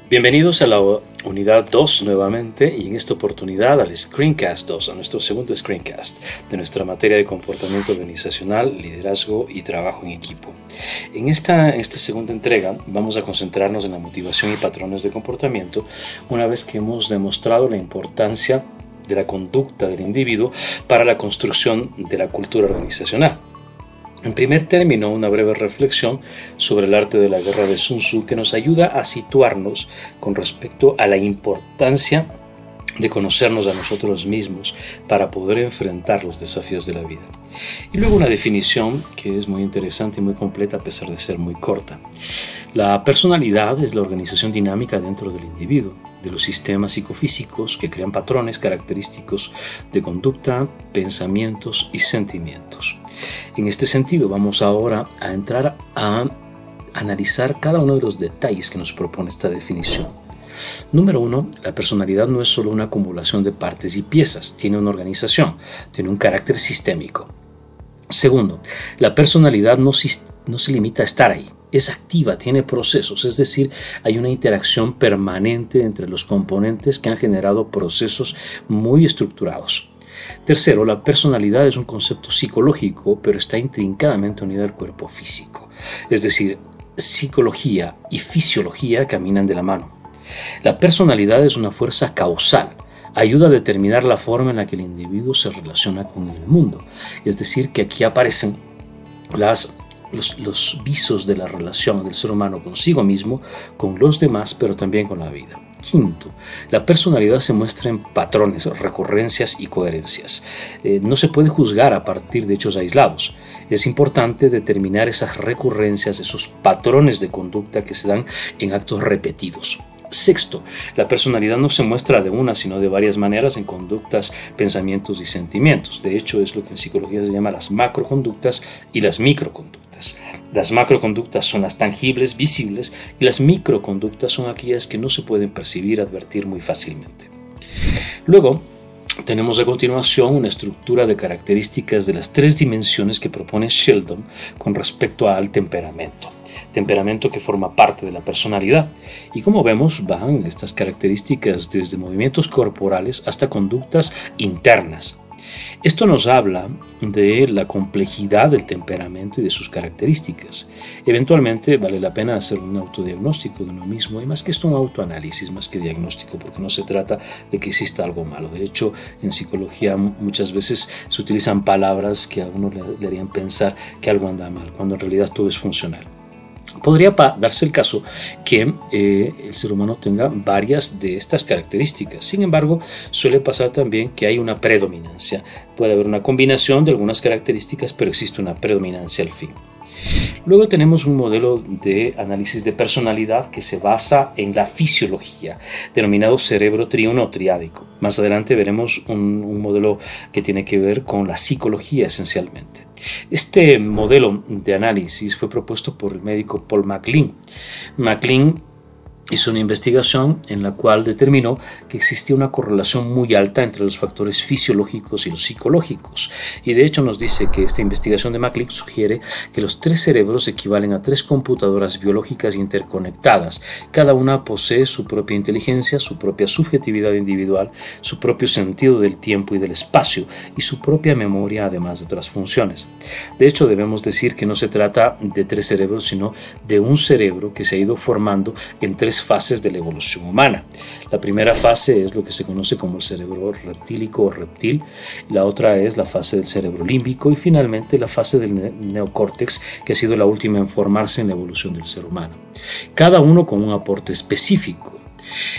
Bienvenidos a la unidad 2 nuevamente y en esta oportunidad al Screencast 2, a nuestro segundo Screencast de nuestra materia de comportamiento organizacional, liderazgo y trabajo en equipo. En esta segunda entrega vamos a concentrarnos en la motivación y patrones de comportamiento una vez que hemos demostrado la importancia de la conducta del individuo para la construcción de la cultura organizacional. En primer término, una breve reflexión sobre el arte de la guerra de Sun Tzu que nos ayuda a situarnos con respecto a la importancia de conocernos a nosotros mismos para poder enfrentar los desafíos de la vida. Y luego una definición que es muy interesante y muy completa a pesar de ser muy corta. La personalidad es la organización dinámica dentro del individuo, de los sistemas psicofísicos que crean patrones característicos de conducta, pensamientos y sentimientos. En este sentido, vamos ahora a entrar a analizar cada uno de los detalles que nos propone esta definición. Número 1, la personalidad no es solo una acumulación de partes y piezas, tiene una organización, tiene un carácter sistémico. Segundo, la personalidad no se limita a estar ahí, es activa, tiene procesos, es decir, hay una interacción permanente entre los componentes que han generado procesos muy estructurados. Tercero, la personalidad es un concepto psicológico, pero está intrincadamente unida al cuerpo físico. Es decir, psicología y fisiología caminan de la mano. La personalidad es una fuerza causal, ayuda a determinar la forma en la que el individuo se relaciona con el mundo. Es decir, que aquí aparecen los visos de la relación del ser humano consigo mismo, con los demás, pero también con la vida. Quinto, la personalidad se muestra en patrones, recurrencias y coherencias. No se puede juzgar a partir de hechos aislados. Es importante determinar esas recurrencias, esos patrones de conducta que se dan en actos repetidos. Sexto, la personalidad no se muestra de una, sino de varias maneras en conductas, pensamientos y sentimientos. De hecho, es lo que en psicología se llama las macroconductas y las microconductas. Las macroconductas son las tangibles, visibles, y las microconductas son aquellas que no se pueden percibir, advertir muy fácilmente. Luego, tenemos a continuación una estructura de características de las tres dimensiones que propone Sheldon con respecto al temperamento que forma parte de la personalidad. Y como vemos, van estas características desde movimientos corporales hasta conductas internas. Esto nos habla de la complejidad del temperamento y de sus características. Eventualmente vale la pena hacer un autodiagnóstico de uno mismo y más que esto un autoanálisis, más que diagnóstico, porque no se trata de que exista algo malo. De hecho, en psicología muchas veces se utilizan palabras que a uno le harían pensar que algo anda mal, cuando en realidad todo es funcional. Podría darse el caso que el ser humano tenga varias de estas características. Sin embargo, suele pasar también que hay una predominancia. Puede haber una combinación de algunas características, pero existe una predominancia al fin. Luego tenemos un modelo de análisis de personalidad que se basa en la fisiología, denominado cerebro triuno o triádico. Más adelante veremos un modelo que tiene que ver con la psicología esencialmente. Este modelo de análisis fue propuesto por el médico Paul MacLean. MacLean hizo una investigación en la cual determinó que existía una correlación muy alta entre los factores fisiológicos y los psicológicos. Y de hecho nos dice que esta investigación de MacLean sugiere que los tres cerebros equivalen a tres computadoras biológicas interconectadas. Cada una posee su propia inteligencia, su propia subjetividad individual, su propio sentido del tiempo y del espacio y su propia memoria, además de otras funciones. De hecho, debemos decir que no se trata de tres cerebros, sino de un cerebro que se ha ido formando en tres fases de la evolución humana. La primera fase es lo que se conoce como el cerebro reptílico o reptil, la otra es la fase del cerebro límbico y finalmente la fase del neocórtex, que ha sido la última en formarse en la evolución del ser humano. Cada uno con un aporte específico.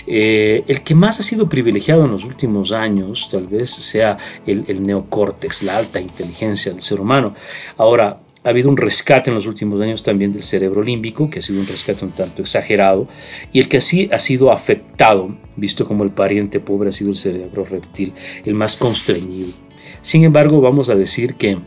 El que más ha sido privilegiado en los últimos años tal vez sea el neocórtex, la alta inteligencia del ser humano. Ahora, ha habido un rescate en los últimos años también del cerebro límbico, que ha sido un rescate un tanto exagerado, y el que así ha sido afectado, visto como el pariente pobre ha sido el cerebro reptil, el más constreñido. Sin embargo, vamos a decir que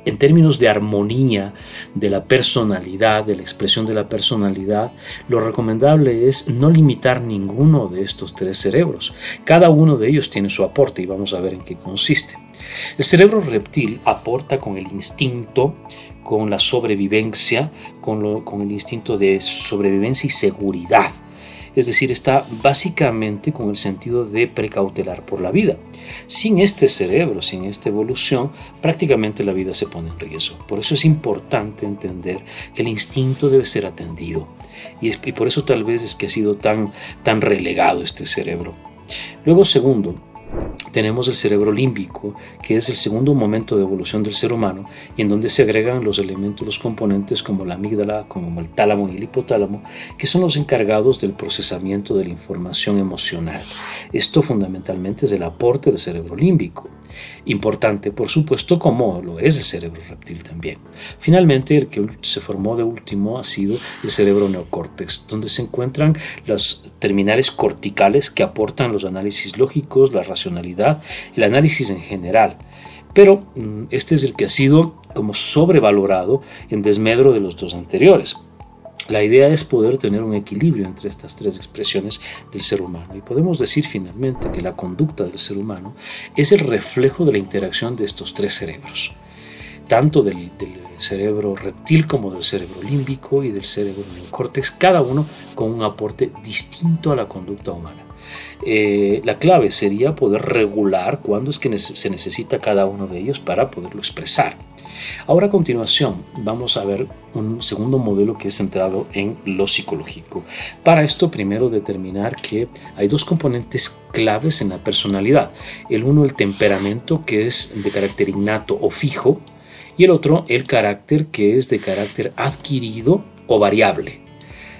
en términos de armonía de la personalidad, de la expresión de la personalidad, lo recomendable es no limitar ninguno de estos tres cerebros. Cada uno de ellos tiene su aporte y vamos a ver en qué consiste. El cerebro reptil aporta con el instinto, con la sobrevivencia, con el instinto de sobrevivencia y seguridad. es decir, está básicamente con el sentido de precautelar por la vida. Sin este cerebro, sin esta evolución, prácticamente la vida se pone en riesgo. Por eso es importante entender que el instinto debe ser atendido. Y por eso tal vez es que ha sido tan relegado este cerebro. Luego, segundo, tenemos el cerebro límbico, que es el segundo momento de evolución del ser humano y en donde se agregan los elementos, los componentes como la amígdala, como el tálamo y el hipotálamo, que son los encargados del procesamiento de la información emocional. Esto fundamentalmente es el aporte del cerebro límbico. Importante, por supuesto, como lo es el cerebro reptil también. Finalmente, el que se formó de último ha sido el cerebro neocórtex, donde se encuentran las terminales corticales que aportan los análisis lógicos, la racionalidad, el análisis en general. Pero este es el que ha sido como sobrevalorado en desmedro de los dos anteriores. La idea es poder tener un equilibrio entre estas tres expresiones del ser humano y podemos decir finalmente que la conducta del ser humano es el reflejo de la interacción de estos tres cerebros, tanto del cerebro reptil como del cerebro límbico y del cerebro neocórtex, cada uno con un aporte distinto a la conducta humana. La clave sería poder regular cuándo es que se necesita cada uno de ellos para poderlo expresar. Ahora a continuación vamos a ver un segundo modelo que es centrado en lo psicológico. Para esto primero determinar que hay dos componentes claves en la personalidad. El uno el temperamento, que es de carácter innato o fijo, y el otro el carácter, que es de carácter adquirido o variable.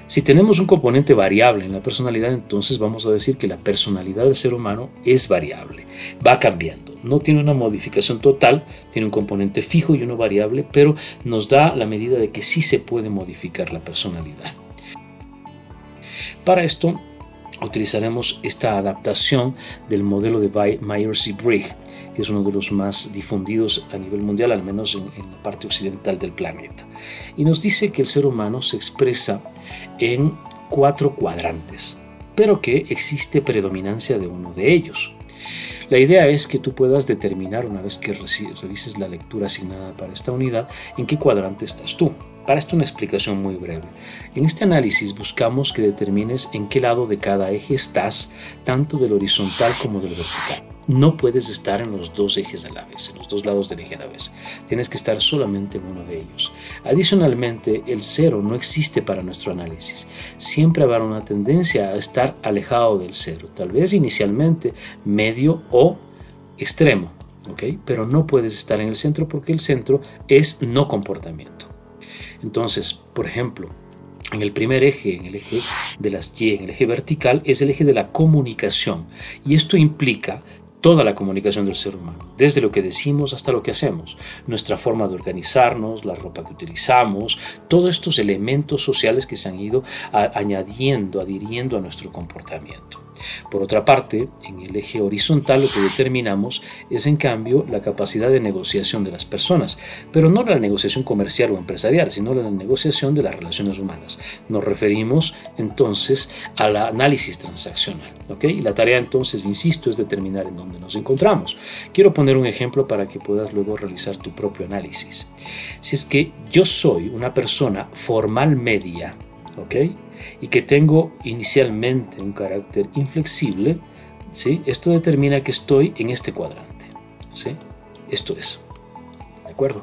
Si tenemos un componente variable en la personalidad, entonces vamos a decir que la personalidad del ser humano es variable, va cambiando. No tiene una modificación total, tiene un componente fijo y uno variable, pero nos da la medida de que sí se puede modificar la personalidad. Para esto utilizaremos esta adaptación del modelo de Myers y Briggs, que es uno de los más difundidos a nivel mundial, al menos en la parte occidental del planeta. Y nos dice que el ser humano se expresa en 4 cuadrantes, pero que existe predominancia de uno de ellos. La idea es que tú puedas determinar, una vez que revises la lectura asignada para esta unidad, en qué cuadrante estás tú. Para esto una explicación muy breve. En este análisis buscamos que determines en qué lado de cada eje estás, tanto del horizontal como del vertical. No puedes estar en los dos ejes a la vez, en los dos lados del eje a la vez. Tienes que estar solamente en uno de ellos. Adicionalmente, el cero no existe para nuestro análisis. Siempre habrá una tendencia a estar alejado del cero, tal vez inicialmente medio o extremo, ¿okay? Pero no puedes estar en el centro porque el centro es no comportamiento. Entonces, por ejemplo, en el primer eje, en el eje de las Y, en el eje vertical, es el eje de la comunicación. Y esto implica toda la comunicación del ser humano, desde lo que decimos hasta lo que hacemos, nuestra forma de organizarnos, la ropa que utilizamos, todos estos elementos sociales que se han ido adhiriendo a nuestro comportamiento. Por otra parte, en el eje horizontal lo que determinamos es en cambio la capacidad de negociación de las personas, pero no la negociación comercial o empresarial, sino la negociación de las relaciones humanas. Nos referimos entonces al análisis transaccional, ¿okay? La tarea entonces, insisto, es determinar en dónde nos encontramos. Quiero poner un ejemplo para que puedas luego realizar tu propio análisis. Si es que yo soy una persona formal media, ¿ok? Y que tengo inicialmente un carácter inflexible, ¿sí? Esto determina que estoy en este cuadrante, ¿sí? Esto es, ¿de acuerdo?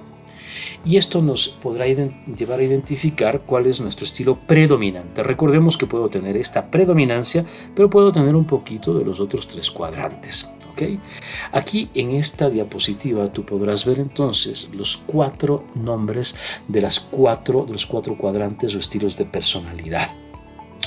Y esto nos podrá llevar a identificar cuál es nuestro estilo predominante. Recordemos que puedo tener esta predominancia, pero puedo tener un poquito de los otros 3 cuadrantes. ¿Okay? Aquí en esta diapositiva tú podrás ver entonces los 4 nombres de los 4 cuadrantes o estilos de personalidad.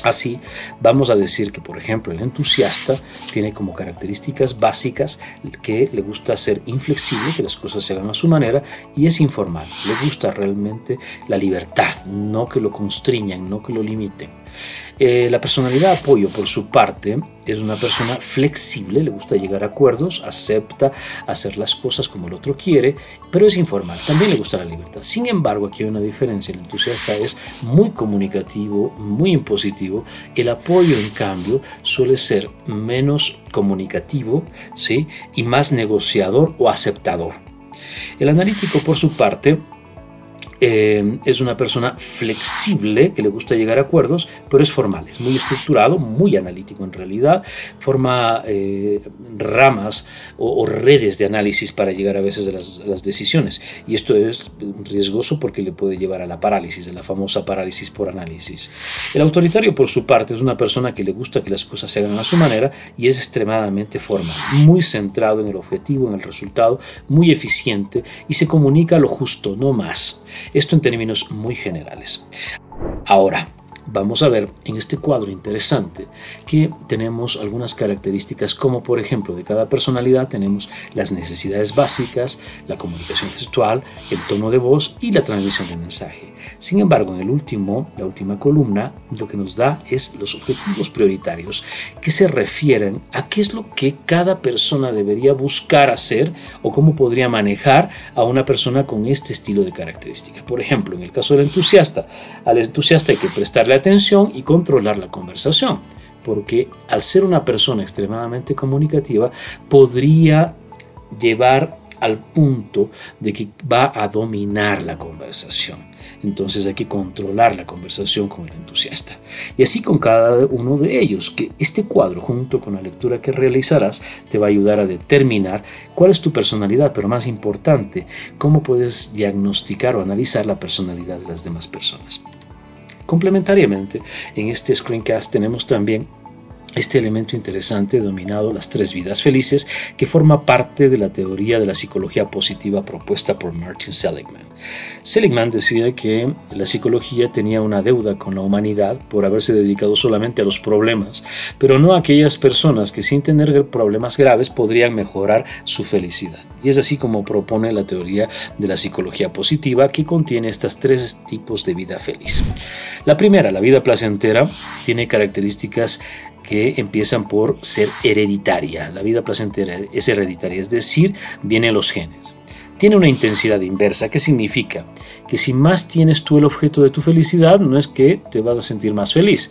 Así, vamos a decir que, por ejemplo, el entusiasta tiene como características básicas que le gusta ser inflexible, que las cosas se hagan a su manera, y es informal. Le gusta realmente la libertad, no que lo constriñan, no que lo limiten. La personalidad apoyo, por su parte, es una persona flexible, le gusta llegar a acuerdos, acepta hacer las cosas como el otro quiere, pero es informal, también le gusta la libertad. Sin embargo, aquí hay una diferencia, el entusiasta es muy comunicativo, muy impositivo, el apoyo, en cambio, suele ser menos comunicativo, ¿sí? Y más negociador o aceptador. El analítico, por su parte, Es una persona flexible, que le gusta llegar a acuerdos, pero es formal, es muy estructurado, muy analítico en realidad, forma ramas o redes de análisis para llegar a veces a las decisiones. Y esto es riesgoso porque le puede llevar a la parálisis, a la famosa parálisis por análisis. El autoritario, por su parte, es una persona que le gusta que las cosas se hagan a su manera y es extremadamente formal, muy centrado en el objetivo, en el resultado, muy eficiente y se comunica lo justo, no más. Esto en términos muy generales. Ahora, vamos a ver en este cuadro interesante que tenemos algunas características como por ejemplo de cada personalidad tenemos las necesidades básicas, la comunicación gestual, el tono de voz y la transmisión de mensaje. Sin embargo, en la última columna, lo que nos da es los objetivos prioritarios que se refieren a qué es lo que cada persona debería buscar hacer o cómo podría manejar a una persona con este estilo de características. Por ejemplo, en el caso del entusiasta, al entusiasta hay que prestarle atención y controlar la conversación, porque al ser una persona extremadamente comunicativa podría llevar al punto de que va a dominar la conversación. Entonces hay que controlar la conversación con el entusiasta. Y así con cada uno de ellos, que este cuadro junto con la lectura que realizarás te va a ayudar a determinar cuál es tu personalidad, pero más importante, cómo puedes diagnosticar o analizar la personalidad de las demás personas. Complementariamente, en este screencast tenemos también este elemento interesante denominado las 3 vidas felices, que forma parte de la teoría de la psicología positiva propuesta por Martin Seligman. Seligman decía que la psicología tenía una deuda con la humanidad por haberse dedicado solamente a los problemas, pero no a aquellas personas que sin tener problemas graves podrían mejorar su felicidad. Y es así como propone la teoría de la psicología positiva, que contiene estas 3 tipos de vida feliz. La primera, la vida placentera, tiene características que empiezan por ser hereditaria. La vida placentera es hereditaria, es decir, viene en los genes. Tiene una intensidad inversa. ¿Qué significa? Que si más tienes tú el objeto de tu felicidad, no es que te vas a sentir más feliz.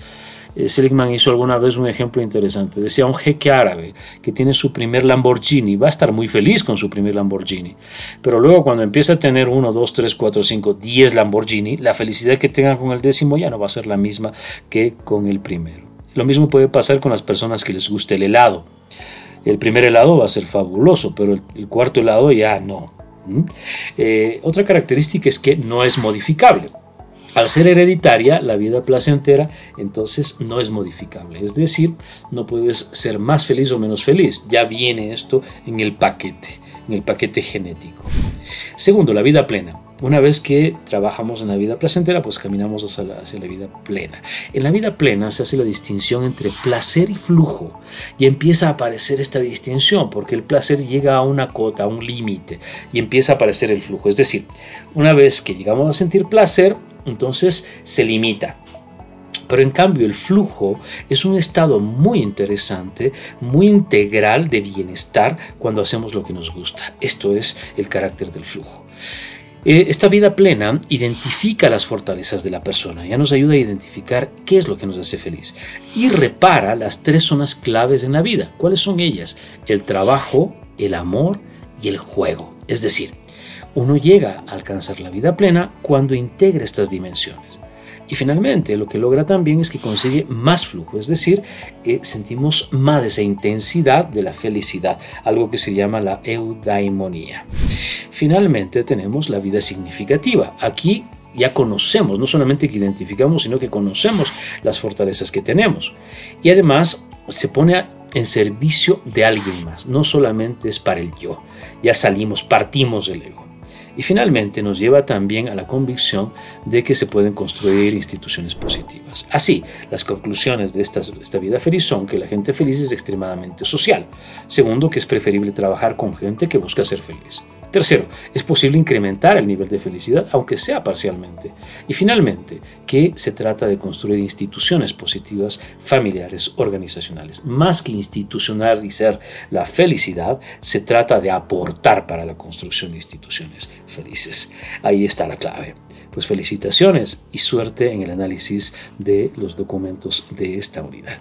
Seligman hizo alguna vez un ejemplo interesante. Decía, un jeque árabe que tiene su primer Lamborghini va a estar muy feliz con su primer Lamborghini, pero luego cuando empieza a tener 1, 2, 3, 4, 5, 10 Lamborghini, la felicidad que tenga con el 10º ya no va a ser la misma que con el primero. Lo mismo puede pasar con las personas que les guste el helado. El primer helado va a ser fabuloso, pero el 4º helado ya no. Otra característica es que no es modificable. Al ser hereditaria, la vida placentera, entonces no es modificable. Es decir, no puedes ser más feliz o menos feliz. Ya viene esto en el paquete genético. Segundo, la vida plena. Una vez que trabajamos en la vida placentera, pues caminamos hacia la vida plena. En la vida plena se hace la distinción entre placer y flujo. Y empieza a aparecer esta distinción, porque el placer llega a una cota, a un límite, y empieza a aparecer el flujo. Es decir, una vez que llegamos a sentir placer, entonces se limita. Pero en cambio el flujo es un estado muy interesante, muy integral de bienestar cuando hacemos lo que nos gusta. Esto es el carácter del flujo. Esta vida plena identifica las fortalezas de la persona, ya nos ayuda a identificar qué es lo que nos hace feliz y repara las 3 zonas claves en la vida. ¿Cuáles son ellas? El trabajo, el amor y el juego. Es decir, uno llega a alcanzar la vida plena cuando integra estas dimensiones. Y finalmente lo que logra también es que consigue más flujo, es decir, sentimos más esa intensidad de la felicidad, algo que se llama la eudaimonía. Finalmente tenemos la vida significativa. Aquí ya conocemos, no solamente que identificamos, sino que conocemos las fortalezas que tenemos. Y además se pone en servicio de alguien más, no solamente es para el yo. Ya partimos del ego. Y finalmente nos lleva también a la convicción de que se pueden construir instituciones positivas. Así, las conclusiones de esta vida feliz son que la gente feliz es extremadamente social. Segundo, que es preferible trabajar con gente que busca ser feliz. Tercero, es posible incrementar el nivel de felicidad, aunque sea parcialmente. Y finalmente, que se trata de construir instituciones positivas, familiares, organizacionales. Más que institucionalizar la felicidad, se trata de aportar para la construcción de instituciones felices. Ahí está la clave. Pues felicitaciones y suerte en el análisis de los documentos de esta unidad.